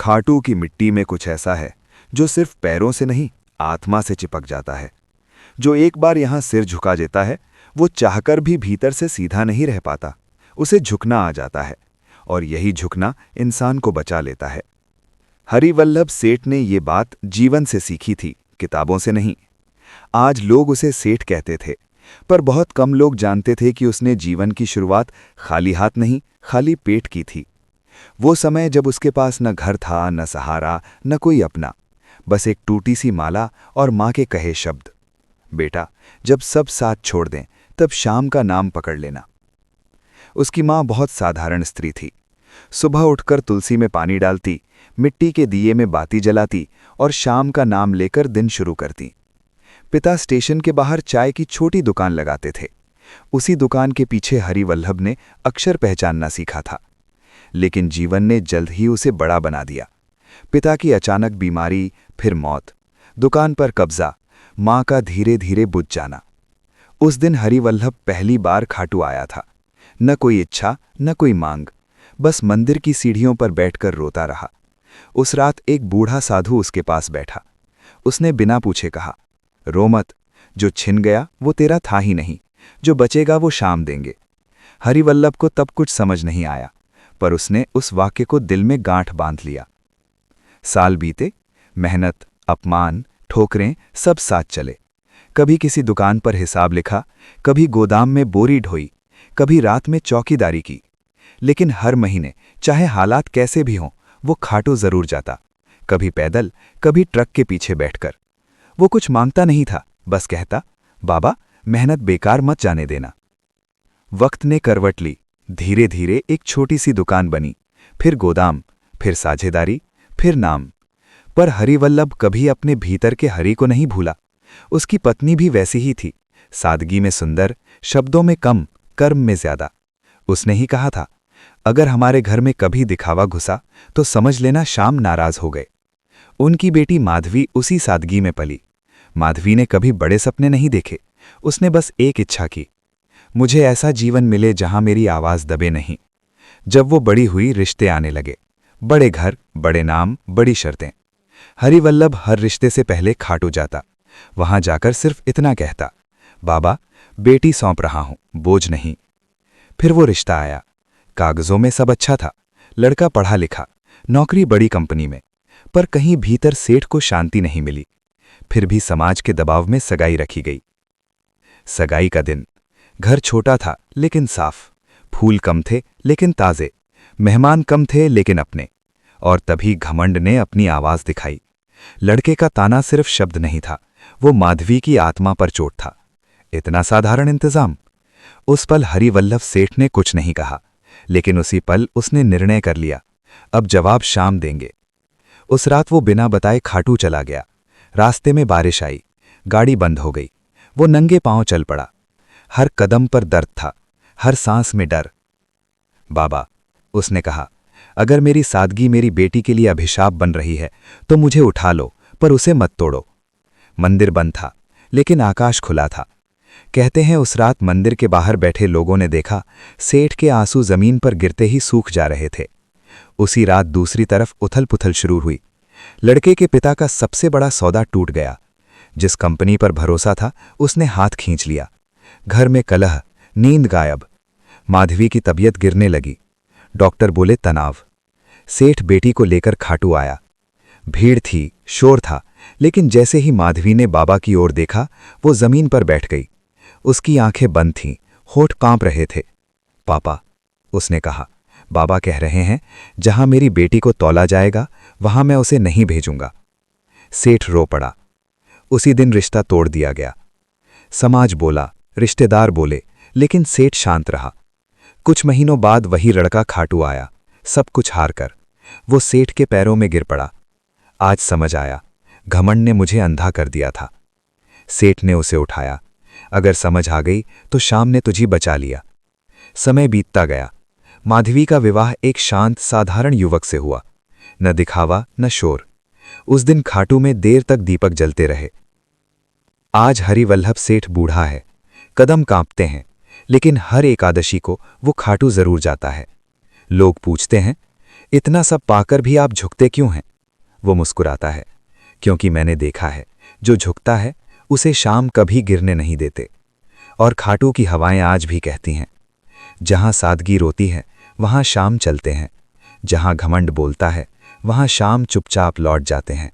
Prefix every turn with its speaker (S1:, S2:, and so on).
S1: खाटू की मिट्टी में कुछ ऐसा है जो सिर्फ पैरों से नहीं, आत्मा से चिपक जाता है। जो एक बार यहां सिर झुका देता है, वो चाहकर भी भीतर से सीधा नहीं रह पाता। उसे झुकना आ जाता है, और यही झुकना इंसान को बचा लेता है। हरिवल्लभ सेठ ने ये बात जीवन से सीखी थी, किताबों से नहीं। आज लोग उसे सेठ कहते थे, पर बहुत कम लोग जानते थे कि उसने जीवन की शुरुआत खाली हाथ नहीं, खाली पेट की थी। वो समय जब उसके पास न घर था, न सहारा, न कोई अपना, बस एक टूटी सी माला और माँ के कहे शब्द, बेटा जब सब साथ छोड़ दें तब शाम का नाम पकड़ लेना। उसकी माँ बहुत साधारण स्त्री थी। सुबह उठकर तुलसी में पानी डालती, मिट्टी के दिए में बाती जलाती और शाम का नाम लेकर दिन शुरू करती। पिता स्टेशन के बाहर चाय की छोटी दुकान लगाते थे। उसी दुकान के पीछे हरिवल्लभ ने अक्षर पहचानना सीखा था। लेकिन जीवन ने जल्द ही उसे बड़ा बना दिया। पिता की अचानक बीमारी, फिर मौत, दुकान पर कब्जा, माँ का धीरे धीरे बुझ जाना। उस दिन हरिवल्लभ पहली बार खाटू आया था। न कोई इच्छा, न कोई मांग, बस मंदिर की सीढ़ियों पर बैठकर रोता रहा। उस रात एक बूढ़ा साधु उसके पास बैठा। उसने बिना पूछे कहा, रो मत, जो छिन गया वो तेरा था ही नहीं, जो बचेगा वो शाम देंगे। हरिवल्लभ को तब कुछ समझ नहीं आया, पर उसने उस वाक्य को दिल में गांठ बांध लिया। साल बीते, मेहनत, अपमान, ठोकरें सब साथ चले। कभी किसी दुकान पर हिसाब लिखा, कभी गोदाम में बोरी ढोई, कभी रात में चौकीदारी की। लेकिन हर महीने, चाहे हालात कैसे भी हों, वो खाटू जरूर जाता। कभी पैदल, कभी ट्रक के पीछे बैठकर। वो कुछ मांगता नहीं था, बस कहता, बाबा मेहनत बेकार मत जाने देना। वक्त ने करवट ली। धीरे धीरे एक छोटी सी दुकान बनी, फिर गोदाम, फिर साझेदारी, फिर नाम। पर हरिवल्लभ कभी अपने भीतर के हरि को नहीं भूला। उसकी पत्नी भी वैसी ही थी, सादगी में सुंदर, शब्दों में कम, कर्म में ज्यादा। उसने ही कहा था, अगर हमारे घर में कभी दिखावा घुसा तो समझ लेना शाम नाराज हो गए। उनकी बेटी माधवी उसी सादगी में पली। माधवी ने कभी बड़े सपने नहीं देखे, उसने बस एक इच्छा की, मुझे ऐसा जीवन मिले जहां मेरी आवाज दबे नहीं। जब वो बड़ी हुई, रिश्ते आने लगे, बड़े घर, बड़े नाम, बड़ी शर्तें। हरिवल्लभ हर रिश्ते से पहले खाटू जाता। वहां जाकर सिर्फ इतना कहता, बाबा बेटी सौंप रहा हूं, बोझ नहीं। फिर वो रिश्ता आया। कागजों में सब अच्छा था, लड़का पढ़ा लिखा, नौकरी बड़ी कंपनी में, पर कहीं भीतर सेठ को शांति नहीं मिली। फिर भी समाज के दबाव में सगाई रखी गई। सगाई का दिन। घर छोटा था लेकिन साफ, फूल कम थे लेकिन ताजे, मेहमान कम थे लेकिन अपने। और तभी घमंड ने अपनी आवाज दिखाई। लड़के का ताना सिर्फ शब्द नहीं था, वो माधवी की आत्मा पर चोट था। इतना साधारण इंतजाम। उस पल हरिवल्लभ सेठ ने कुछ नहीं कहा, लेकिन उसी पल उसने निर्णय कर लिया, अब जवाब शाम देंगे। उस रात वो बिना बताए खाटू चला गया। रास्ते में बारिश आई, गाड़ी बंद हो गई। वो नंगे पांव चल पड़ा। हर कदम पर दर्द था, हर सांस में डर। बाबा, उसने कहा, अगर मेरी सादगी मेरी बेटी के लिए अभिशाप बन रही है तो मुझे उठा लो, पर उसे मत तोड़ो। मंदिर बंद था, लेकिन आकाश खुला था। कहते हैं उस रात मंदिर के बाहर बैठे लोगों ने देखा, सेठ के आंसू जमीन पर गिरते ही सूख जा रहे थे। उसी रात दूसरी तरफ उथल पुथल शुरू हुई। लड़के के पिता का सबसे बड़ा सौदा टूट गया। जिस कंपनी पर भरोसा था उसने हाथ खींच लिया। घर में कलह, नींद गायब। माधवी की तबीयत गिरने लगी। डॉक्टर बोले तनाव। सेठ बेटी को लेकर खाटू आया। भीड़ थी, शोर था, लेकिन जैसे ही माधवी ने बाबा की ओर देखा, वो जमीन पर बैठ गई। उसकी आंखें बंद थीं, होठ कांप रहे थे। पापा, उसने कहा, बाबा कह रहे हैं जहां मेरी बेटी को तौला जाएगा वहां मैं उसे नहीं भेजूंगा। सेठ रो पड़ा। उसी दिन रिश्ता तोड़ दिया गया। समाज बोला, रिश्तेदार बोले, लेकिन सेठ शांत रहा। कुछ महीनों बाद वही लड़का खाटू आया, सब कुछ हार कर। वो सेठ के पैरों में गिर पड़ा। आज समझ आया, घमंड ने मुझे अंधा कर दिया था। सेठ ने उसे उठाया, अगर समझ आ गई तो शाम ने तुझे बचा लिया। समय बीतता गया। माधवी का विवाह एक शांत साधारण युवक से हुआ। न दिखावा न शोर। उस दिन खाटू में देर तक दीपक जलते रहे। आज हरिवल्लभ सेठ बूढ़ा है, कदम कांपते हैं, लेकिन हर एकादशी को वो खाटू जरूर जाता है। लोग पूछते हैं, इतना सब पाकर भी आप झुकते क्यों हैं? वो मुस्कुराता है, क्योंकि मैंने देखा है, जो झुकता है उसे शाम कभी गिरने नहीं देते। और खाटू की हवाएं आज भी कहती हैं, जहां सादगी रोती है वहां शाम चलते हैं, जहां घमंड बोलता है वहां शाम चुपचाप लौट जाते हैं।